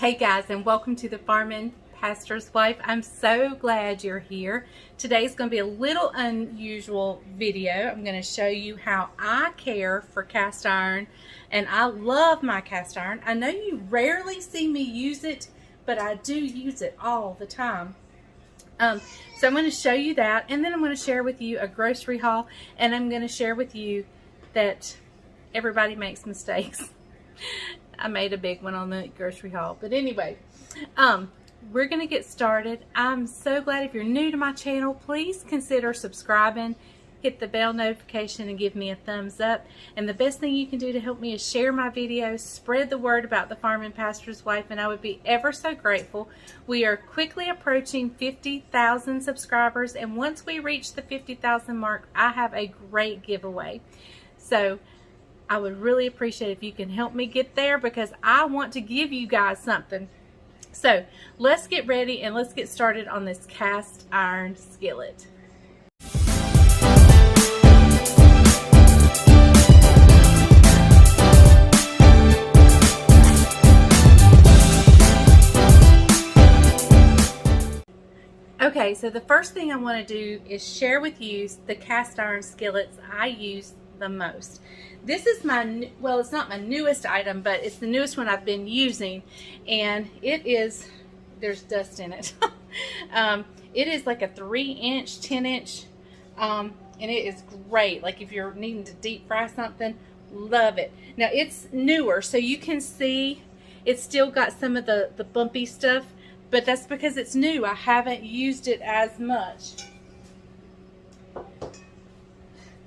Hey guys, and welcome to the Farming Pastor's Wife. I'm so glad you're here. Today's going to be a little unusual video. I'm going to show you how I care for cast iron, and I love my cast iron. I know you rarely see me use it, but I do use it all the time. So I'm going to show you that, and then I'm going to share with you a grocery haul, and I'm going to share with you that everybody makes mistakes. I made a big one on the grocery haul. But anyway, we're going to get started. I'm so glad if you're new to my channel, please consider subscribing, hit the bell notification, and give me a thumbs up. And the best thing you can do to help me is share my videos, spread the word about the Farming Pastor's Wife, and I would be ever so grateful. We are quickly approaching 50,000 subscribers, and once we reach the 50,000 mark, I have a great giveaway. So I would really appreciate if you can help me get there, because I want to give you guys something. So let's get ready and let's get started on this cast iron skillet. Okay, so the first thing I want to do is share with you the cast iron skillets I use the most. This is my, well, it's not my newest item, but it's the newest one I've been using, and it is, there's dust in it. It is like a 3-inch, 10-inch, and it is great. Like if you're needing to deep fry something, love it. Now it's newer, so you can see it's still got some of the bumpy stuff, but that's because it's new. I haven't used it as much.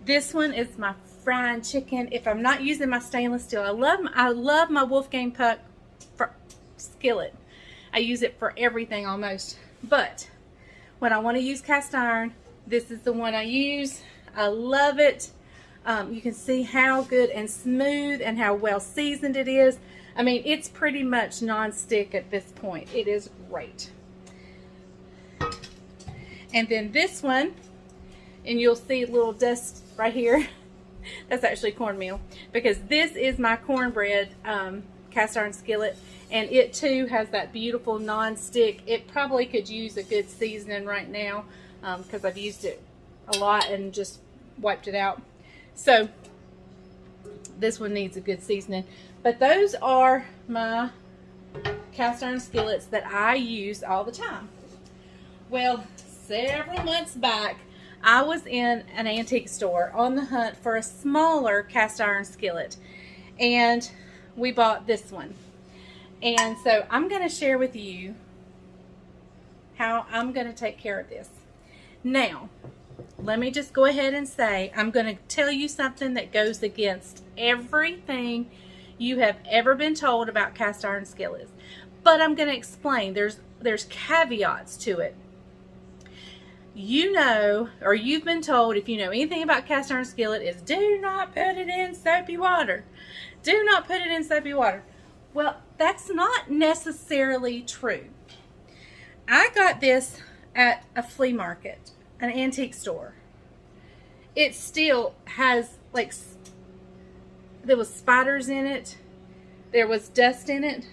This one is my frying chicken. If I'm not using my stainless steel, I love my Wolfgang Puck skillet. I use it for everything almost. But when I want to use cast iron, this is the one I use. I love it. You can see how good and smooth and how well seasoned it is. I mean, it's pretty much non-stick at this point. It is great. And then this one, and you'll see a little dust right here. That's actually cornmeal, because this is my cornbread cast iron skillet, and it too has that beautiful non-stick. It probably could use a good seasoning right now, because I've used it a lot and just wiped it out. So this one needs a good seasoning. But those are my cast iron skillets that I use all the time. Well, several months back, I was in an antique store on the hunt for a smaller cast iron skillet, and we bought this one. And so I'm going to share with you how I'm going to take care of this. Now, let me just go ahead and say, I'm going to tell you something that goes against everything you have ever been told about cast iron skillets. But I'm going to explain. There's caveats to it. You know, or you've been told, if you know anything about cast iron skillet, is do not put it in soapy water. Do not put it in soapy water. Well, that's not necessarily true. I got this at a flea market, an antique store. It still has, like, there was spiders in it. There was dust in it.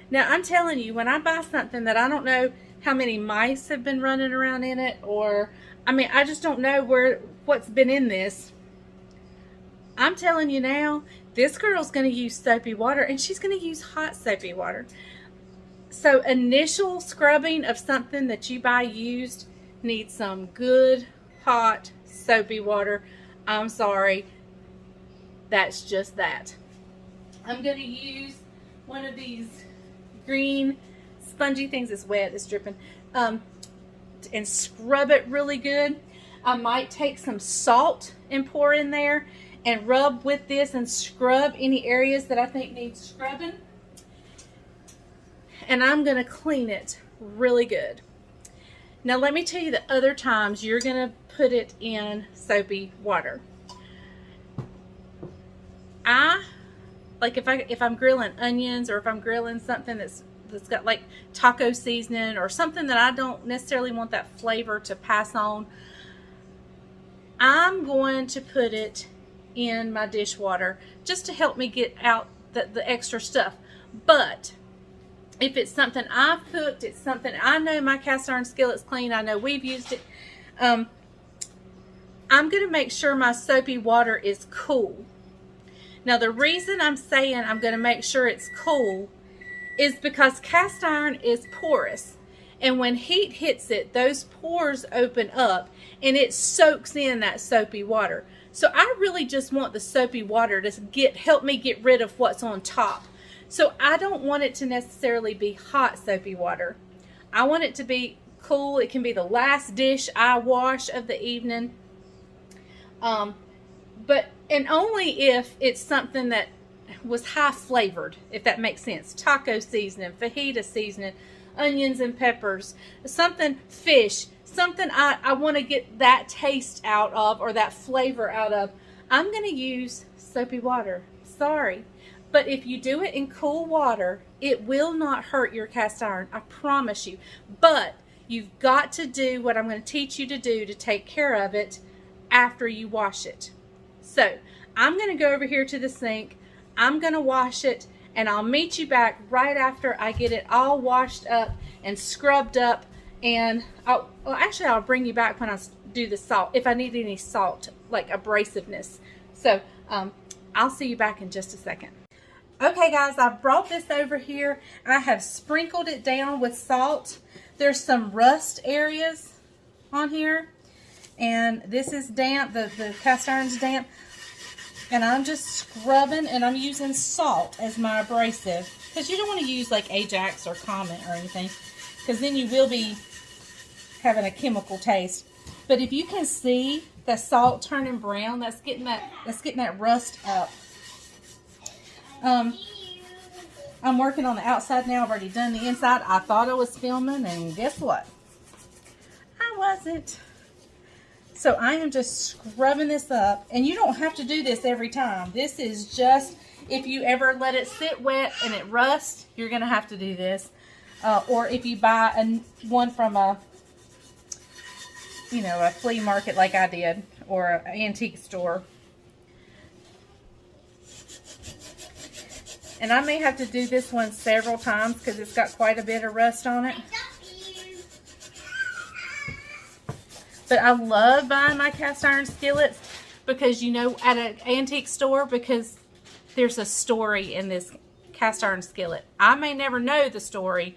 Now, I'm telling you, when I buy something that I don't know how many mice have been running around in it, or, I mean, I just don't know what's been in this. I'm telling you now, this girl's going to use soapy water, and she's going to use hot soapy water. So initial scrubbing of something that you buy used needs some good, hot, soapy water. I'm sorry. That's just that. I'm going to use one of these green spongy things. It's wet, it's dripping, and scrub it really good. I might take some salt and pour in there and rub with this and scrub any areas that I think need scrubbing. And I'm going to clean it really good. Now let me tell you the other times you're going to put it in soapy water. Like if I'm grilling onions, or if I'm grilling something that's got like taco seasoning, or something that I don't necessarily want that flavor to pass on, I'm going to put it in my dishwater just to help me get out the extra stuff. But If it's something I've cooked, it's something I know my cast iron skillet's clean, I know we've used it, I'm going to make sure my soapy water is cool. Now the reason I'm saying I'm going to make sure it's cool is because cast iron is porous. And when heat hits it, those pores open up and it soaks in that soapy water. So I really just want the soapy water to help me get rid of what's on top. So I don't want it to necessarily be hot soapy water. I want it to be cool. It can be the last dish I wash of the evening. And only if it's something that was high flavored, if that makes sense. Taco seasoning, fajita seasoning, onions and peppers, something fish, something I want to get that taste out of or that flavor out of. I'm going to use soapy water. Sorry. But if you do it in cool water, it will not hurt your cast iron. I promise you. But you've got to do what I'm going to teach you to do to take care of it after you wash it. So I'm going to go over here to the sink. I'm going to wash it, and I'll meet you back right after I get it all washed up and scrubbed up. And I'll bring you back when I do the salt, if I need any salt, like abrasiveness. So I'll see you back in just a second. Okay guys, I brought this over here. I have sprinkled it down with salt. There's some rust areas on here, and this is damp, the cast iron's damp. And I'm just scrubbing, and I'm using salt as my abrasive, because you don't want to use like Ajax or Comet or anything, because then you will be having a chemical taste. But if you can see the salt turning brown, that's getting that rust up. I'm working on the outside now. I've already done the inside. I thought I was filming, and guess what? I wasn't. So I am just scrubbing this up, and you don't have to do this every time. This is just if you ever let it sit wet and it rusts, you're going to have to do this. Or if you buy one from a flea market like I did, or an antique store. And I may have to do this one several times because it's got quite a bit of rust on it. But I love buying my cast iron skillets because, at an antique store, because there's a story in this cast iron skillet. I may never know the story,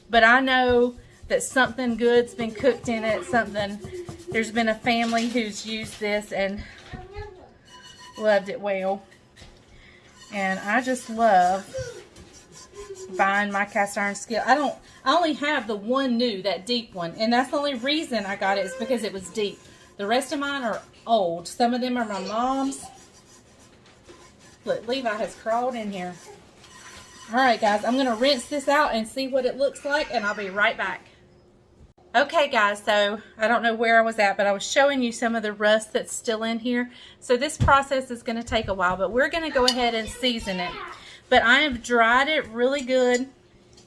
but I know that something good's been cooked in it. There's been a family who's used this and loved it well. And I just love buying my cast iron skillet. I only have the one new, that deep one. And that's the only reason I got it, is because it was deep. The rest of mine are old. Some of them are my mom's. Look, Levi has crawled in here. Alright guys, I'm going to rinse this out and see what it looks like, and I'll be right back. Okay guys, so I don't know where I was at, but I was showing you some of the rust that's still in here. So this process is going to take a while, but we're going to go ahead and season it. But I have dried it really good.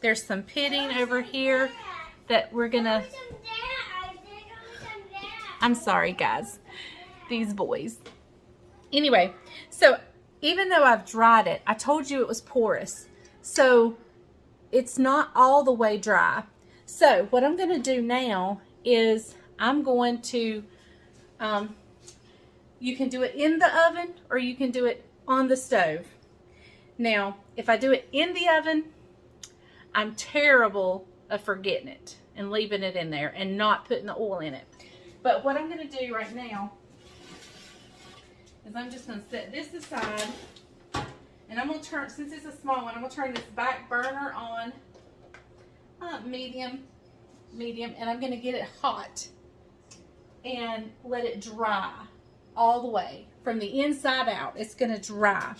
There's some pitting over here that we're going to... I'm sorry guys, these boys. Anyway, so even though I've dried it, I told you it was porous. So it's not all the way dry. So what I'm going to do now is I'm going to, you can do it in the oven or you can do it on the stove. Now, if I do it in the oven, I'm terrible at forgetting it and leaving it in there and not putting the oil in it. But what I'm going to do right now is I'm just going to set this aside, and I'm going to turn, since it's a small one, I'm going to turn this back burner on medium, and I'm going to get it hot and let it dry all the way from the inside out. It's going to dry.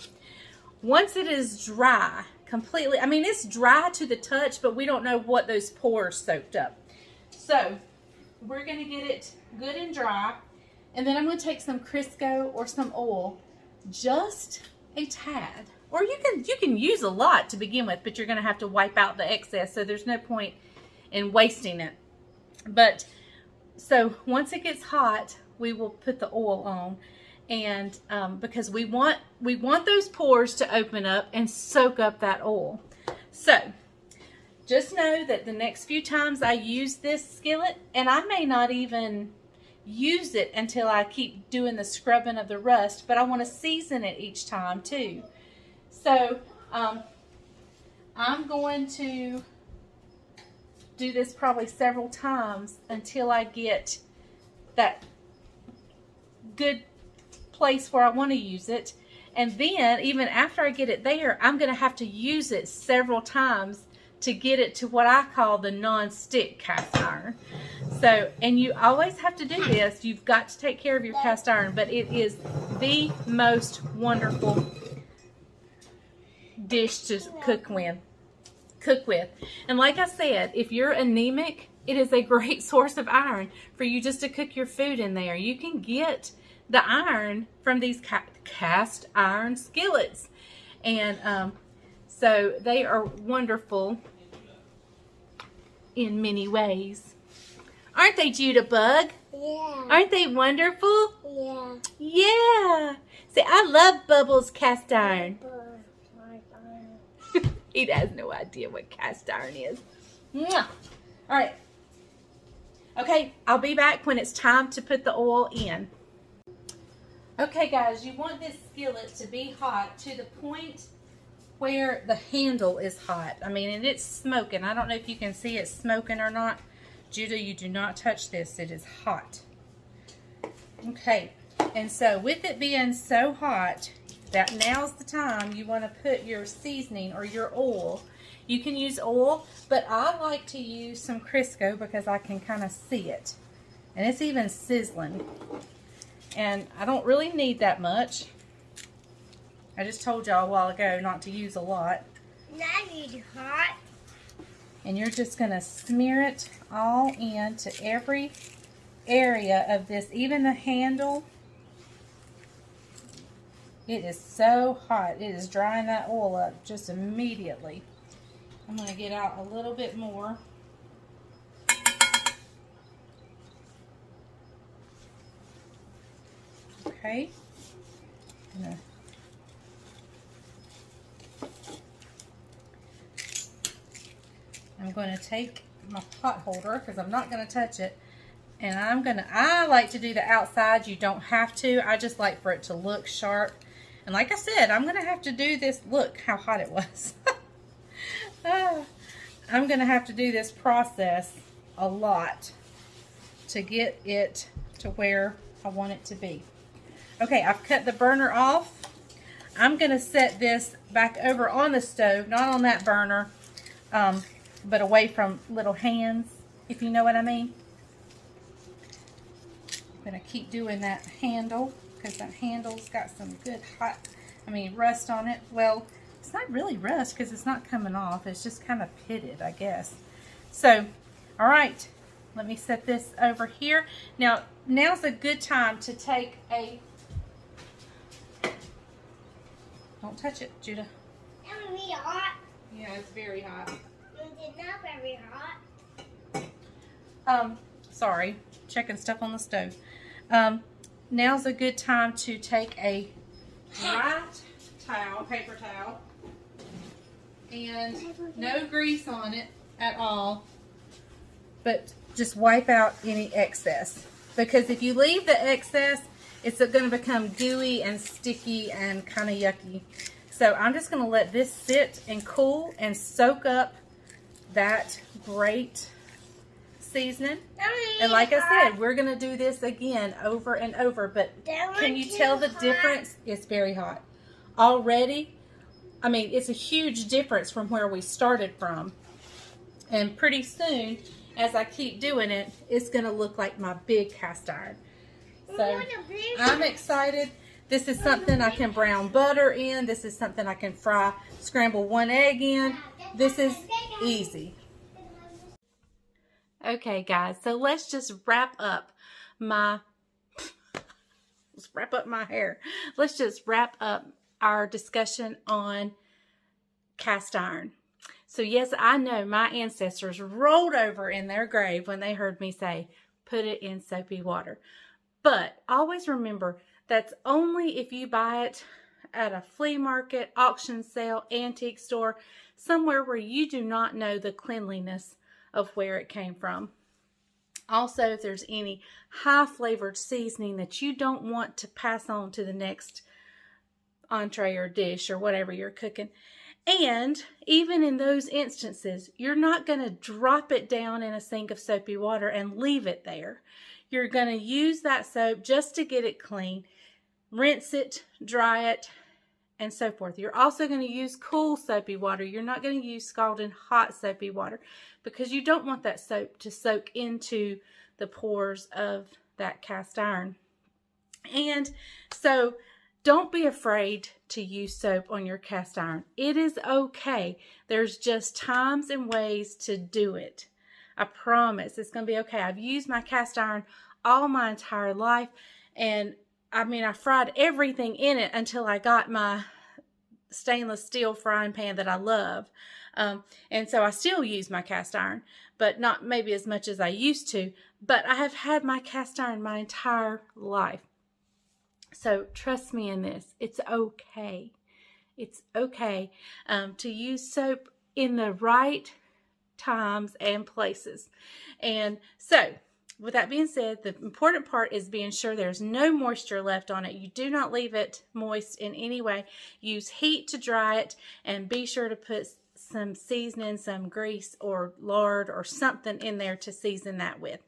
Once it is dry completely, I mean, it's dry to the touch, but we don't know what those pores soaked up. So we're going to get it good and dry, and then I'm going to take some Crisco or some oil, just a tad. Or you can use a lot to begin with, but you're going to have to wipe out the excess, so there's no point in wasting it. But so once it gets hot, we will put the oil on, and because we want those pores to open up and soak up that oil. So just know that the next few times I use this skillet, and I may not even use it until I keep doing the scrubbing of the rust, but I want to season it each time too. So I'm going to do this probably several times until I get that good place where I want to use it. And then even after I get it there, I'm going to have to use it several times to get it to what I call the non-stick cast iron. So, and you always have to do this. You've got to take care of your cast iron, but it is the most wonderful dish to cook with. And like I said, if you're anemic, it is a great source of iron for you just to cook your food in there. You can get the iron from these cast iron skillets, and so they are wonderful in many ways. Aren't they, Judabug? Yeah. Aren't they wonderful? Yeah. Yeah. See, I love Bubbles cast iron. He has no idea what cast iron is. Mwah. All right. Okay, I'll be back when it's time to put the oil in. Okay, guys, you want this skillet to be hot to the point where the handle is hot. I mean, and it's smoking. I don't know if you can see it smoking or not. Judah, you do not touch this. It is hot. Okay, and so with it being so hot, that now's the time you want to put your seasoning or your oil. You can use oil, but I like to use some Crisco because I can kind of see it. And it's even sizzling. And I don't really need that much. I just told y'all a while ago not to use a lot. Now it's hot. And you're just going to smear it all into every area of this, even the handle. It is so hot. It is drying that oil up just immediately. I'm going to get out a little bit more. Okay. I'm going to take my pot holder because I'm not going to touch it. And I like to do the outside. You don't have to. I just like for it to look sharp. And like I said, I'm going to have to do this. Look how hot it was. I'm going to have to do this process a lot to get it to where I want it to be. Okay, I've cut the burner off. I'm going to set this back over on the stove, not on that burner, but away from little hands, if you know what I mean. I'm going to keep doing that handle because that handle's got some good rust on it. Well, it's not really rust because it's not coming off. It's just kind of pitted, I guess. So, all right, let me set this over here. Now's a good time to take a... Don't touch it, Judah. That would be hot. Yeah, it's very hot. It's not very hot. Sorry, checking stuff on the stove. Now's a good time to take a dry towel, paper towel, and no grease on it at all, but just wipe out any excess. Because if you leave the excess, it's going to become gooey and sticky and kind of yucky. So I'm just going to let this sit and cool and soak up that great seasoning. And like I said, we're going to do this again over and over. But can you tell the difference? It's very hot. Already, I mean, it's a huge difference from where we started from. And pretty soon, as I keep doing it, it's going to look like my big cast iron. So I'm excited. This is something I can brown butter in. This is something I can scramble one egg in. This is easy. Okay, guys, so let's just wrap up my hair. Let's just wrap up our discussion on cast iron. So yes, I know my ancestors rolled over in their grave when they heard me say, put it in soapy water. But always remember, that's only if you buy it at a flea market, auction sale, antique store, somewhere where you do not know the cleanliness of where it came from. Also, if there's any high flavored seasoning that you don't want to pass on to the next entree or dish or whatever you're cooking. And even in those instances, you're not going to drop it down in a sink of soapy water and leave it there. You're going to use that soap just to get it clean, rinse it, dry it, and so forth. You're also going to use cool soapy water. You're not going to use scalding hot soapy water because you don't want that soap to soak into the pores of that cast iron. And so don't be afraid to use soap on your cast iron. It is okay. There's just times and ways to do it. I promise it's going to be okay. I've used my cast iron all my entire life, and I mean, I fried everything in it until I got my stainless steel frying pan that I love. And so I still use my cast iron, but not maybe as much as I used to. But I have had my cast iron my entire life. So trust me in this. It's okay. It's okay to use soap in the right times and places. And so, with that being said, the important part is being sure there's no moisture left on it. You do not leave it moist in any way. Use heat to dry it, and be sure to put some seasoning, some grease or lard or something in there to season that with.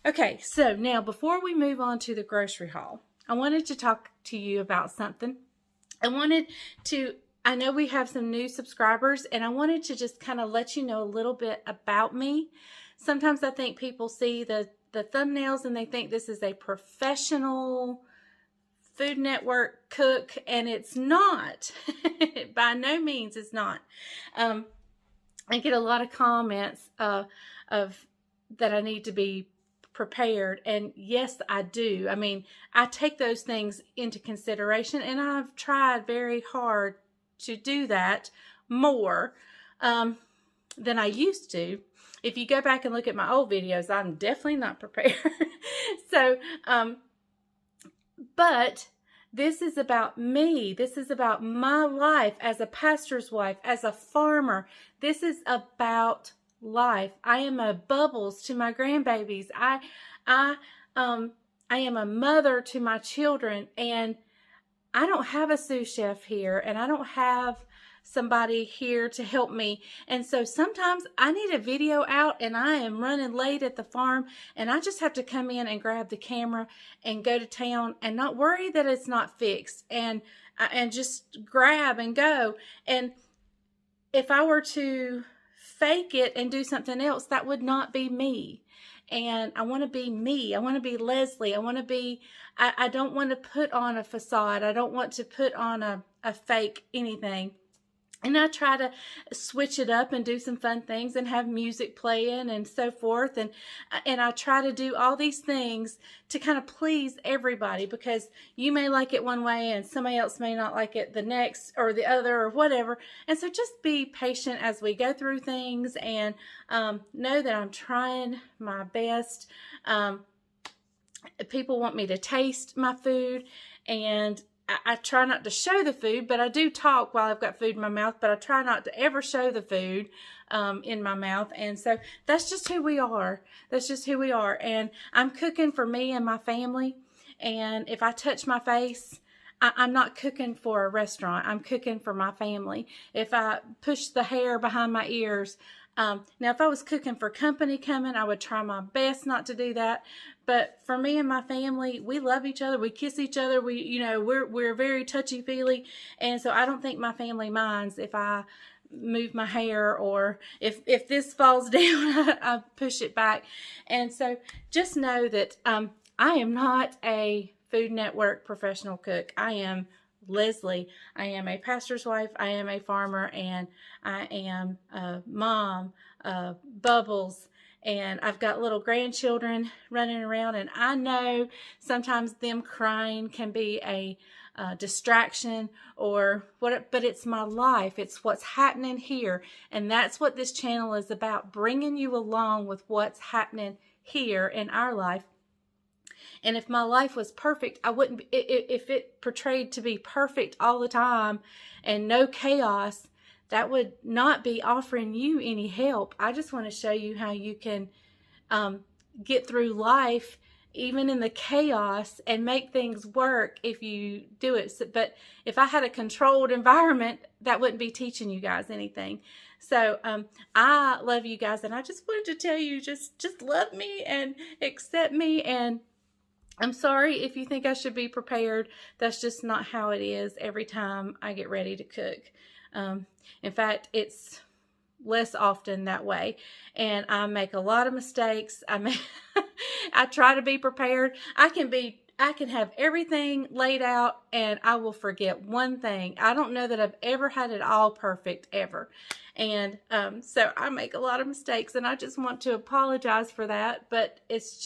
Okay, so now before we move on to the grocery haul, I wanted to talk to you about something. I know we have some new subscribers, and I wanted to just kind of let you know a little bit about me. Sometimes I think people see the thumbnails and they think this is a professional Food Network cook, and it's not. By no means it's not. I get a lot of comments of that I need to be prepared, and yes, I do. I mean, I take those things into consideration, and I've tried very hard to do that more than I used to. If you go back and look at my old videos, I'm definitely not prepared. So, but this is about me. This is about my life as a pastor's wife, as a farmer. This is about life. I am a Bubbles to my grandbabies. I am a mother to my children, and I don't have a sous chef here, and I don't have somebody here to help me. And so sometimes I need a video out and I am running late at the farm, and I just have to come in and grab the camera and go to town and not worry that it's not fixed, and just grab and go. And if I were to fake it and do something else, that would not be me. And I want to be me. I want to be Leslie. I want to be, I don't want to put on a facade. I don't want to put on a fake anything. And I try to switch it up and do some fun things and have music playing and so forth. And I try to do all these things to kind of please everybody, because you may like it one way and somebody else may not like it the next or the other or whatever. And so just be patient as we go through things, and know that I'm trying my best. People want me to taste my food, and I try not to show the food, but I do talk while I've got food in my mouth, but I try not to ever show the food in my mouth. And so that's just who we are. That's just who we are. And I'm cooking for me and my family. And if I touch my face, I'm not cooking for a restaurant. I'm cooking for my family. If I push the hair behind my ears, now if I was cooking for company coming, I would try my best not to do that. But for me and my family, we love each other. We kiss each other. We're very touchy-feely. And so I don't think my family minds if I move my hair, or if this falls down, I push it back. And so just know that I am not a Food Network professional cook. I am Leslie. I am a pastor's wife. I am a farmer, and I am a mom, Bubbles, and I've got little grandchildren running around, and I know sometimes them crying can be a distraction or what, but it's my life. It's what's happening here, and that's what this channel is about, bringing you along with what's happening here in our life. And if my life was perfect, I wouldn't be, if it portrayed to be perfect all the time and no chaos, that would not be offering you any help. I just want to show you how you can get through life, even in the chaos, and make things work if you do it. So, but if I had a controlled environment, that wouldn't be teaching you guys anything. So I love you guys, and I just wanted to tell you, just love me and accept me. And I'm sorry if you think I should be prepared. That's just not how it is every time I get ready to cook. In fact, it's less often that way, and I make a lot of mistakes. I try to be prepared. I can have everything laid out and I will forget one thing. I don't know that I've ever had it all perfect ever. And so I make a lot of mistakes, and I just want to apologize for that. But it's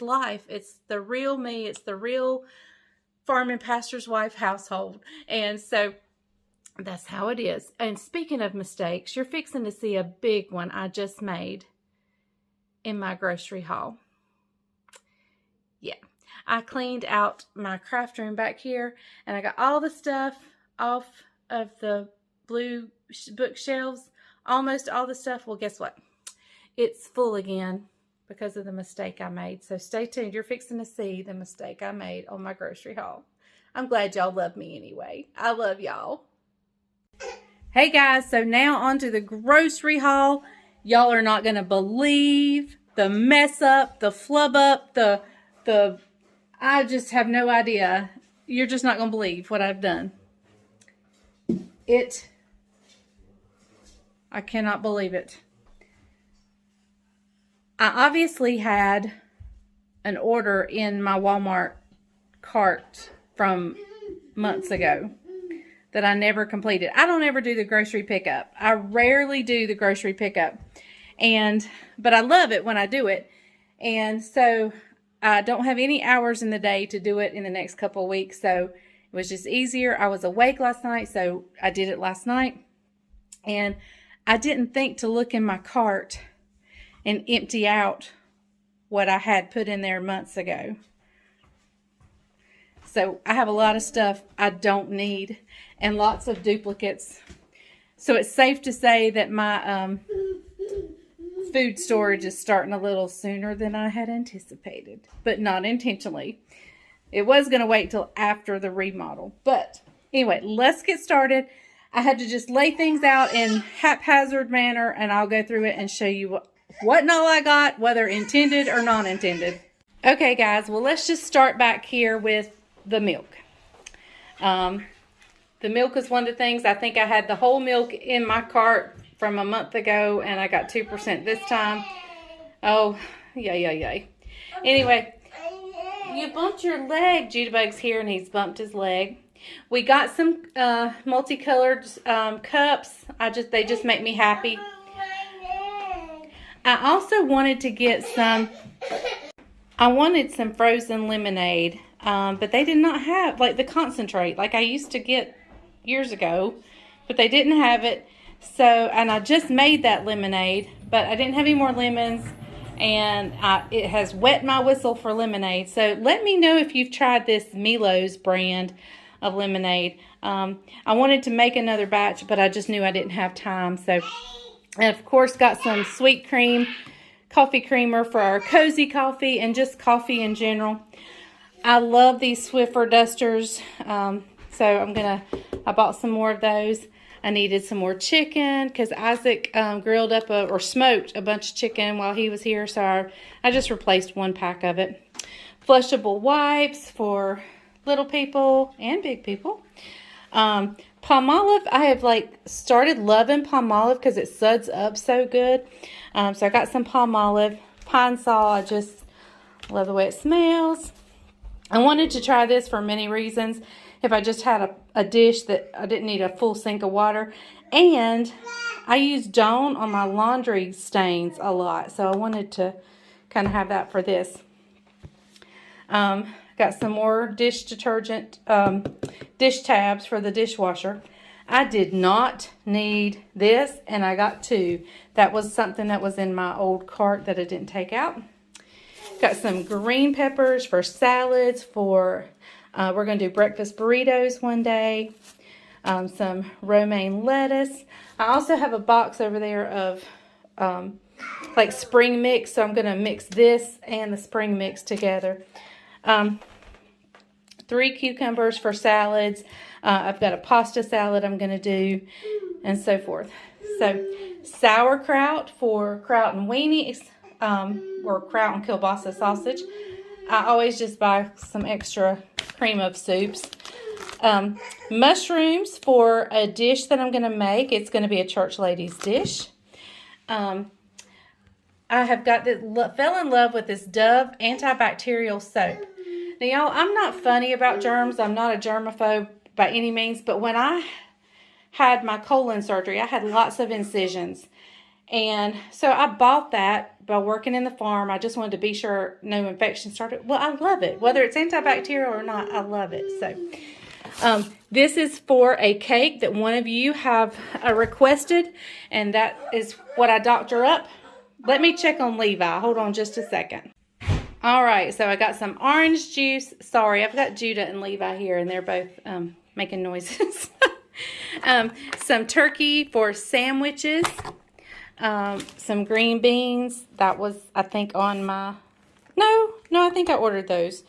life. It's the real me. It's the real farming pastor's wife household. And so that's how it is. And speaking of mistakes, you're fixing to see a big one I just made in my grocery haul. Yeah, I cleaned out my craft room back here, and I got all the stuff off of the blue bookshelves. Almost all the stuff. Well, guess what? It's full again because of the mistake I made. So stay tuned. You're fixing to see the mistake I made on my grocery haul. I'm glad y'all love me anyway. I love y'all. Hey guys, so now on to the grocery haul. Y'all are not going to believe the mess up, the flub up, I just have no idea. You're just not going to believe what I've done. I cannot believe it. I obviously had an order in my Walmart cart from months ago that I never completed. I don't ever do the grocery pickup. I rarely do the grocery pickup. But I love it when I do it. And so I don't have any hours in the day to do it in the next couple of weeks. So it was just easier. I was awake last night, so I did it last night. And I didn't think to look in my cart and empty out what I had put in there months ago. So I have a lot of stuff I don't need and lots of duplicates. So it's safe to say that my food storage is starting a little sooner than I had anticipated, but not intentionally. It was going to wait till after the remodel. But anyway, let's get started. I had to just lay things out in haphazard manner, and I'll go through it and show you what and all I got, whether intended or non-intended. Okay, guys, well, let's just start back here with the milk. The milk is one of the things. I think I had the whole milk in my cart from a month ago, and I got 2% this time. Oh, yay. Anyway, you bumped your leg. Jitterbug's here, and he's bumped his leg. We got some multicolored cups. They just make me happy. I also wanted to get some frozen lemonade, but they did not have, like, the concentrate like I used to get years ago, but they didn't have it. So, and I just made that lemonade, but I didn't have any more lemons, and it has wet my whistle for lemonade. So let me know if you've tried this Milo's brand of lemonade. I wanted to make another batch, but I just knew I didn't have time. So, and of course, got some sweet cream, coffee creamer for our cozy coffee, and just coffee in general. I love these Swiffer dusters. So I bought some more of those. I needed some more chicken because Isaac grilled up or smoked a bunch of chicken while he was here. So I just replaced one pack of it. Flushable wipes for little people and big people. Palmolive, I have started loving Palmolive because it suds up so good. So I got some Palmolive. Pine Sol, I just love the way it smells. I wanted to try this for many reasons. If I just had a dish that I didn't need a full sink of water. And I use Dawn on my laundry stains a lot. So I wanted to kind of have that for this. Got some more dish detergent, dish tabs for the dishwasher. I did not need this, and I got 2. That was something that was in my old cart that I didn't take out. Got some green peppers for salads, we're going to do breakfast burritos one day. some romaine lettuce. I also have a box over there of like spring mix, so I'm going to mix this and the spring mix together. 3 cucumbers for salads. I've got a pasta salad I'm going to do, and so forth. So sauerkraut for kraut and weenie, or kraut and kielbasa sausage. I always just buy some extra cream of soups. Mushrooms for a dish that I'm going to make. It's going to be a church ladies dish. I have fell in love with this Dove antibacterial soap. Now, y'all, I'm not funny about germs. I'm not a germaphobe by any means, but when I had my colon surgery, I had lots of incisions. And so I bought that by working in the farm. I just wanted to be sure no infection started. Well, I love it. Whether it's antibacterial or not, I love it. So this is for a cake that one of you have requested, and that is what I doctor up. Let me check on Levi. Hold on just a second. All right, so I got some orange juice. Sorry, I've got Judah and Levi here, and they're both making noises. Some turkey for sandwiches. Some green beans. That was, I think, on my... No, I think I ordered those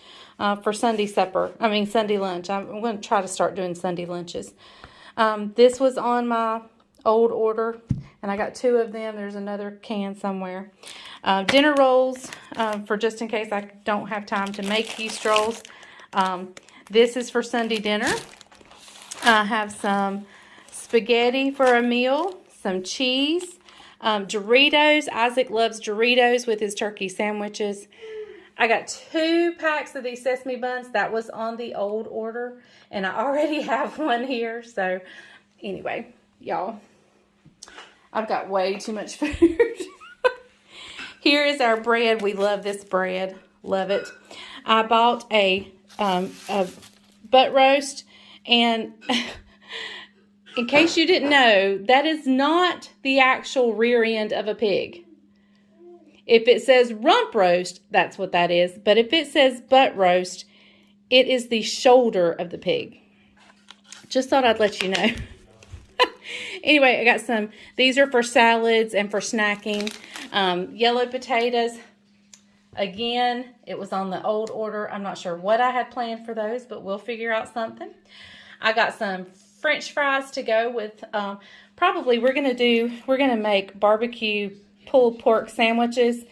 for Sunday Sunday lunch. I'm going to try to start doing Sunday lunches. This was on my old order, and I got 2 of them. There's another can somewhere. Dinner rolls, for just in case I don't have time to make yeast rolls. This is for Sunday dinner. I have some spaghetti for a meal, some cheese, Doritos. Isaac loves Doritos with his turkey sandwiches. I got 2 packs of these sesame buns. That was on the old order, and I already have one here. So anyway, y'all, I've got way too much food. Here is our bread. We love this bread. Love it. I bought a butt roast, and in case you didn't know, that is not the actual rear end of a pig. If it says rump roast, that's what that is. But if it says butt roast, it is the shoulder of the pig. Just thought I'd let you know. Anyway, I got some. These are for salads and for snacking. Yellow potatoes. Again, it was on the old order. I'm not sure what I had planned for those, but we'll figure out something. I got some French fries to go with. Probably we're going to make barbecue pulled pork sandwiches.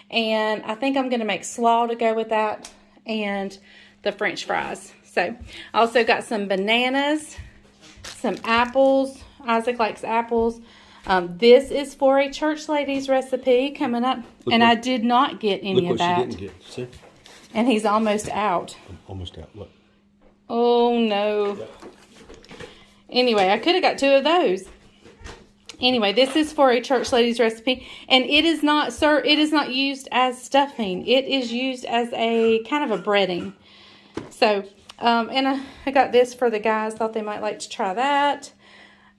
And I think I'm going to make slaw to go with that and the French fries. So I also got some bananas, some apples. Isaac likes apples. This is for a church ladies recipe coming up. I did not get any of that. Look what she didn't get. See? And he's almost out. Almost out. Look. Oh, no. Anyway, I could have got 2 of those. Anyway, this is for a church ladies recipe. And it is not, sir, it is not used as stuffing. It is used as a kind of a breading. So, and I got this for the guys. Thought they might like to try that.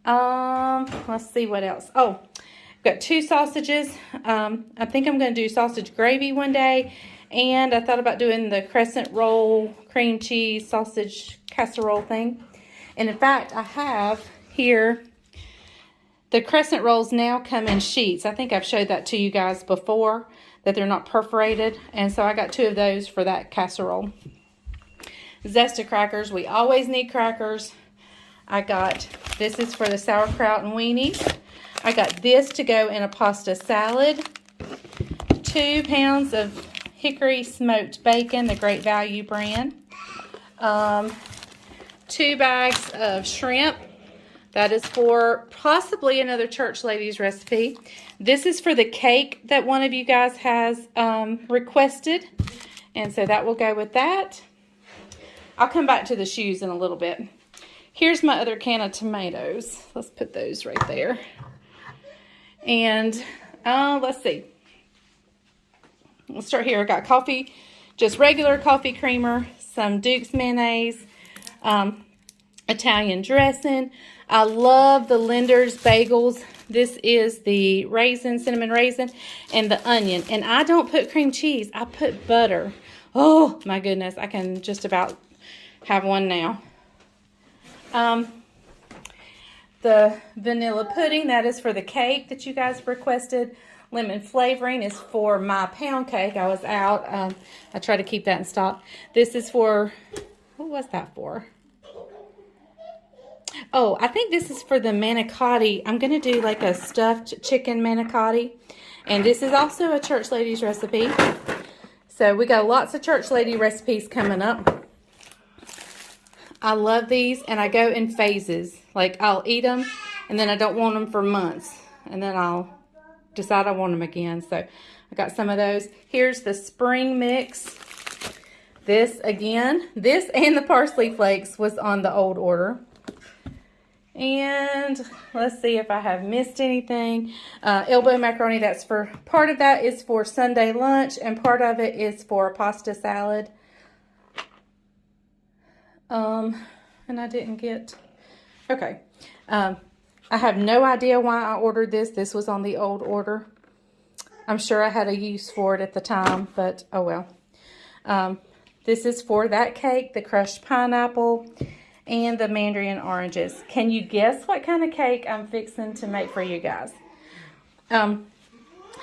Let's see what else. Oh, I've got 2 sausages. I think I'm going to do sausage gravy one day. And I thought about doing the crescent roll, cream cheese, sausage casserole thing. And in fact, I have here, the crescent rolls now come in sheets. I think I've showed that to you guys before, that they're not perforated. And so I got 2 of those for that casserole. Zesta crackers. We always need crackers. I got, this is for the sauerkraut and weenies. I got this to go in a pasta salad. 2 pounds of hickory smoked bacon, the Great Value brand. 2 bags of shrimp. That is for possibly another church ladies recipe. This is for the cake that one of you guys has requested. And so that will go with that. I'll come back to the shoes in a little bit. Here's my other can of tomatoes. Let's put those right there. And let's see. Let's start here. I got coffee, just regular coffee creamer, some Duke's mayonnaise, Italian dressing. I love the Linder's bagels. This is the raisin, cinnamon raisin, and the onion. And I don't put cream cheese. I put butter. Oh, my goodness. I can just about have one now. the vanilla pudding. That is for the cake that you guys requested. Lemon flavoring is for my pound cake. I was out. I try to keep that in stock. This is for, what was that for? Oh, I think this is for the manicotti. I'm going to do like a stuffed chicken manicotti. And this is also a church lady's recipe. So we got lots of church lady recipes coming up. I love these, and I go in phases. Like, I'll eat them, and then I don't want them for months. And then I'll decide I want them again. So I got some of those. Here's the spring mix. This again, this and the parsley flakes was on the old order. And let's see if I have missed anything. Elbow macaroni, that's for, part of that is for Sunday lunch, and part of it is for pasta salad. And I didn't get, okay. I have no idea why I ordered this. This was on the old order. I'm sure I had a use for it at the time, but oh well. This is for that cake, the crushed pineapple, and the mandarin oranges. Can you guess what kind of cake I'm fixing to make for you guys?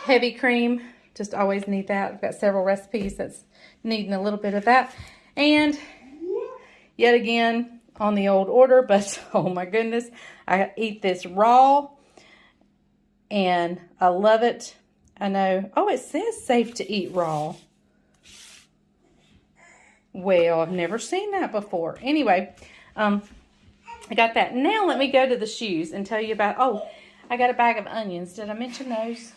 Heavy cream, just always need that. I've got several recipes that's needing a little bit of that. And yet again, on the old order, but oh my goodness, I eat this raw and I love it. I know, oh, it says safe to eat raw. Well, I've never seen that before. Anyway, I got that. Now let me go to the shoes and tell you about, oh, I got a bag of onions. Did I mention those?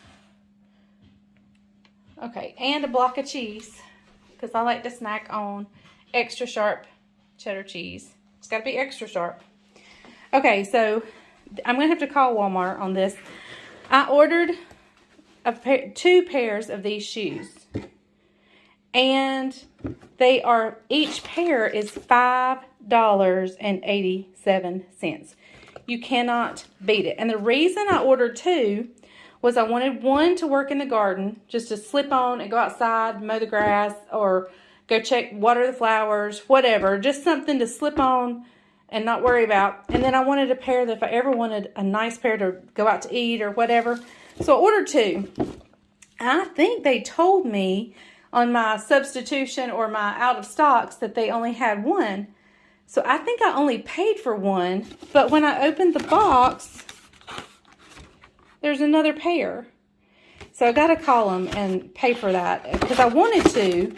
Okay, and a block of cheese, because I like to snack on extra sharp cheddar cheese. It's got to be extra sharp. Okay, so I'm going to have to call Walmart on this. I ordered two pairs of these shoes. And they are, each pair is $5.87. You cannot beat it. And the reason I ordered two was I wanted one to work in the garden, just to slip on and go outside, mow the grass, or go water the flowers, whatever. Just something to slip on and not worry about. And then I wanted a pair that if I ever wanted a nice pair to go out to eat or whatever. So I ordered two. I think they told me on my substitution or my out of stocks that they only had one. So I think I only paid for one. But when I opened the box, there's another pair. So I got to call them and pay for that, because I wanted to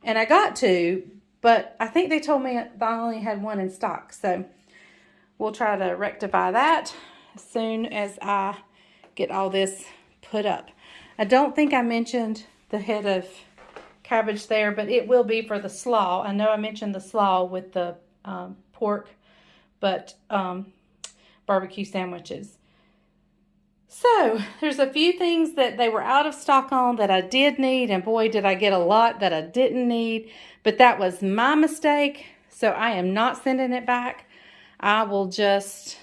and I got two, but I think they told me I only had one in stock. So we'll try to rectify that as soon as I get all this put up. I don't think I mentioned the head of cabbage there, but it will be for the slaw. I know I mentioned the slaw with the pork, but barbecue sandwiches. So there's a few things that they were out of stock on that I did need, and boy, did I get a lot that I didn't need, but that was my mistake. So I am not sending it back. I will just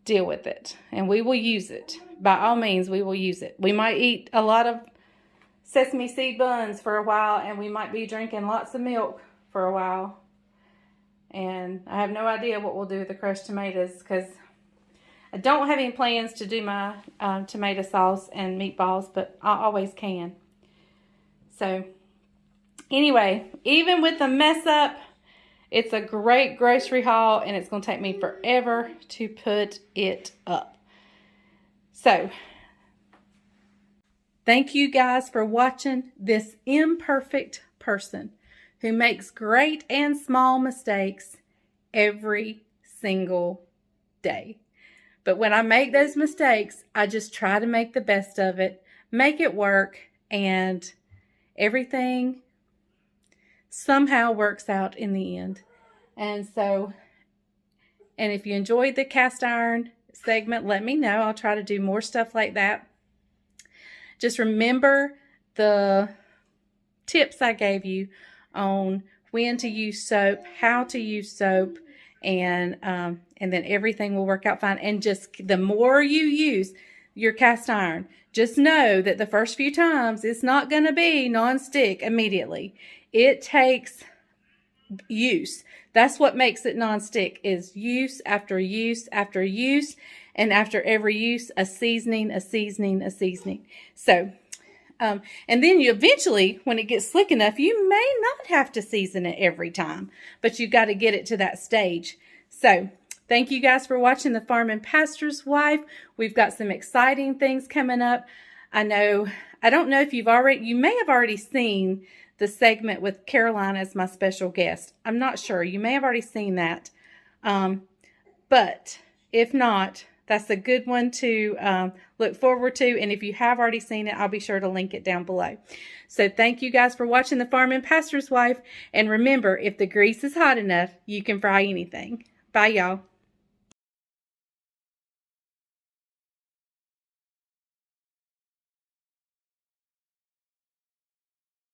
deal with it, and we will use it. By all means, we will use it. We might eat a lot of sesame seed buns for a while, and we might be drinking lots of milk for a while. And I have no idea what we'll do with the crushed tomatoes, because I don't have any plans to do my tomato sauce and meatballs, but I always can. So anyway, even with the mess up, it's a great grocery haul, and it's going to take me forever to put it up. So thank you guys for watching this imperfect person who makes great and small mistakes every single day. But when I make those mistakes, I just try to make the best of it, make it work, and everything somehow works out in the end. And so, and if you enjoyed the cast iron segment, let me know. I'll try to do more stuff like that. Just remember the tips I gave you on when to use soap, how to use soap, and then everything will work out fine. And just the more you use your cast iron, just know that the first few times it's not going to be nonstick immediately. It takes use. That's what makes it nonstick, is use after use after use, and after every use, a seasoning, a seasoning, a seasoning. So, and then you eventually, when it gets slick enough, you may not have to season it every time, but you got to get it to that stage. So, thank you guys for watching The Farm and Pastor's Wife. We've got some exciting things coming up. I don't know if you may have already seen the segment with Caroline as my special guest. I'm not sure. You may have already seen that. But if not, that's a good one to look forward to. And if you have already seen it, I'll be sure to link it down below. So thank you guys for watching The Farm and Pastor's Wife. And remember, if the grease is hot enough, you can fry anything. Bye, y'all.